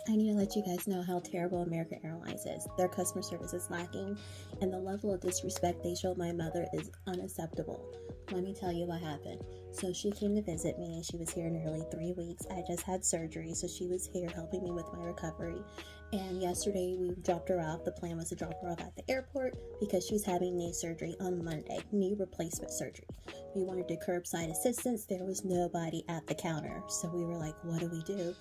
I need to let you guys know how terrible American Airlines is. Their customer service is lacking, and the level of disrespect they showed my mother is unacceptable. Let me tell you what happened. So she came to visit me, and she was here nearly 3 weeks. I just had surgery, so she was here helping me with my recovery. And yesterday we dropped her off. The plan was to drop her off at the airport because she's having knee surgery on Monday, knee replacement surgery. We wanted to curbside assistance. There was nobody at the counter, so we were like, what do we do?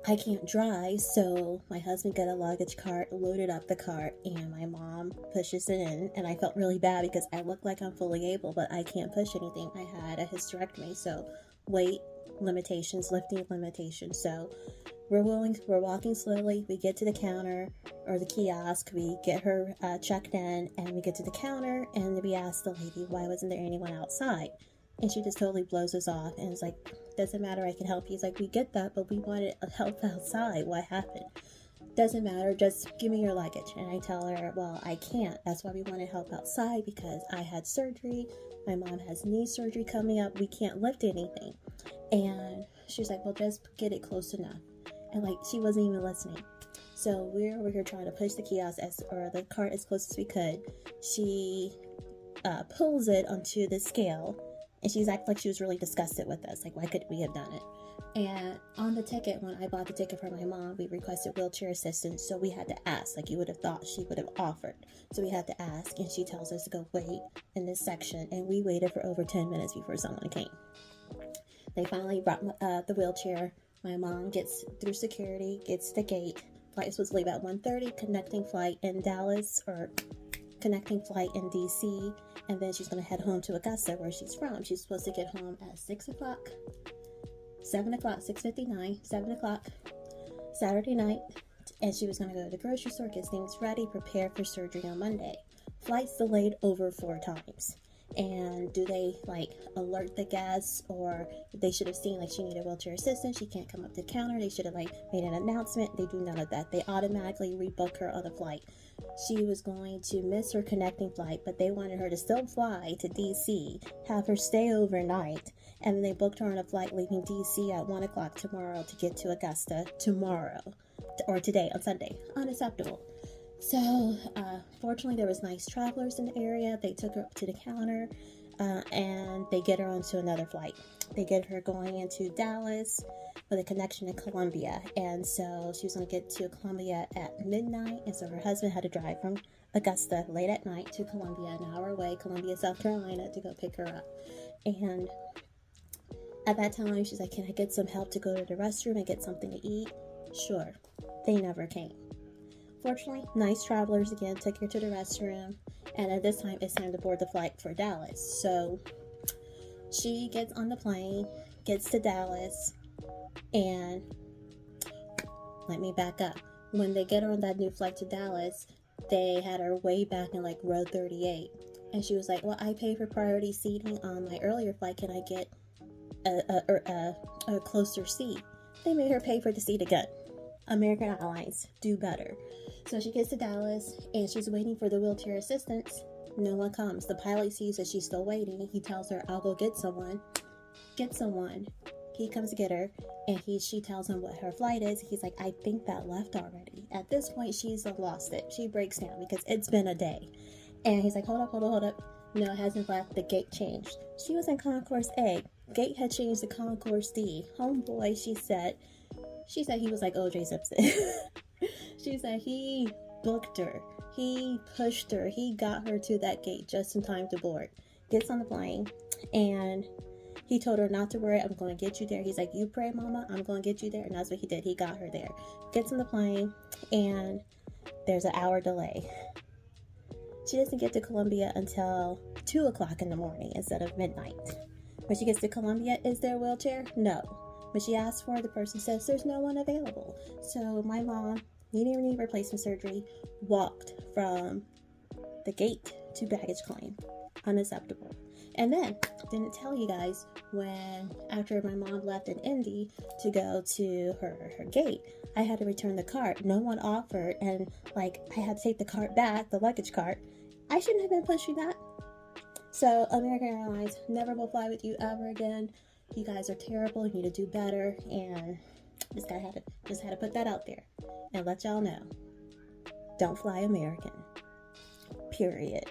I can't drive, so my husband got a luggage cart, loaded up the cart, and my mom pushes it in. And I felt really bad because I look like I'm fully able, but I can't push anything. I had a hysterectomy, so weight limitations, lifting limitations. So we're walking slowly. We get to the counter or the kiosk. We get her checked in, and we get to the counter, and we ask the lady, why wasn't there anyone outside? And she just totally blows us off and is like, doesn't matter, I can help you. He's like, we get that, but we wanted help outside. What happened? Doesn't matter, just give me your luggage. And I tell her, well, I can't. That's why we wanted help outside, because I had surgery. My mom has knee surgery coming up. We can't lift anything. And she's like, well, just get it close enough. And like, she wasn't even listening. So we're over here trying to push the kiosk or the cart as close as we could. She pulls it onto the scale. And she's acting like she was really disgusted with us. Like, why couldn't we have done it? And on the ticket, when I bought the ticket for my mom, we requested wheelchair assistance. So we had to ask. Like, you would have thought she would have offered. So we had to ask. And she tells us to go wait in this section. And we waited for over 10 minutes before someone came. They finally brought the wheelchair. My mom gets through security, gets to the gate. Flight was supposed to leave at 1:30. Connecting flight in Dallas, or connecting flight in DC, and then she's going to head home to Augusta, where she's from. She's supposed to get home at 6 o'clock, 7 o'clock, 6:59, 7 o'clock, Saturday night, and she was going to go to the grocery store, get things ready, prepare for surgery on Monday. Flights delayed over 4 times. And do they alert the guests, or they should have seen she needed wheelchair assistance, she can't come up to the counter, they should have made an announcement. They do none of that. They automatically rebook her on the flight. She was going to miss her connecting flight, but they wanted her to still fly to DC, have her stay overnight, and then they booked her on a flight leaving DC at 1 o'clock tomorrow to get to Augusta tomorrow, or today on Sunday. Unacceptable. So, fortunately, there was nice travelers in the area. They took her up to the counter, and they get her onto another flight. They get her going into Dallas with a connection in Columbia. And so she was going to get to Columbia at midnight. And so her husband had to drive from Augusta late at night to Columbia, an hour away, Columbia, South Carolina, to go pick her up. And at that time, she's like, can I get some help to go to the restroom and get something to eat? Sure. They never came. Fortunately, nice travelers again took her to the restroom, and at this time it's time to board the flight for Dallas. So she gets on the plane, gets to Dallas, and let me back up. When they get her on that new flight to Dallas, they had her way back in row 38, and she was like, well, I paid for priority seating on my earlier flight, can I get a closer seat? They made her pay for the seat again. American Airlines, do better. So she gets to Dallas, and she's waiting for the wheelchair assistance. No one comes. The pilot sees that she's still waiting. He tells her, I'll go get someone. He comes to get her, and she tells him what her flight is. He's like, I think that left already. At this point, she's lost it. She breaks down because it's been a day. And he's like, hold up. No, it hasn't left. The gate changed. She was in Concourse A. Gate had changed to Concourse D. Homeboy, she said he was like O.J. Simpson. She said he booked her. He pushed her. He got her to that gate just in time to board. Gets on the plane, and he told her not to worry. I'm going to get you there. He's like, you pray, mama. I'm going to get you there. And that's what he did. He got her there. Gets on the plane, and there's an hour delay. She doesn't get to Columbia until 2 o'clock in the morning instead of midnight. When she gets to Columbia, is there a wheelchair? No. When she asks for it, the person says there's no one available. So my mom, needing knee replacement surgery, walked from the gate to baggage claim. Unacceptable. And then, didn't tell you guys, after my mom left in Indy to go to her gate, I had to return the cart. No one offered, and I had to take the cart back, the luggage cart. I shouldn't have been pushing that. So American Airlines, never will fly with you ever again. You guys are terrible. You need to do better. And just got I had to put that out there and let y'all know. Don't fly American. Period.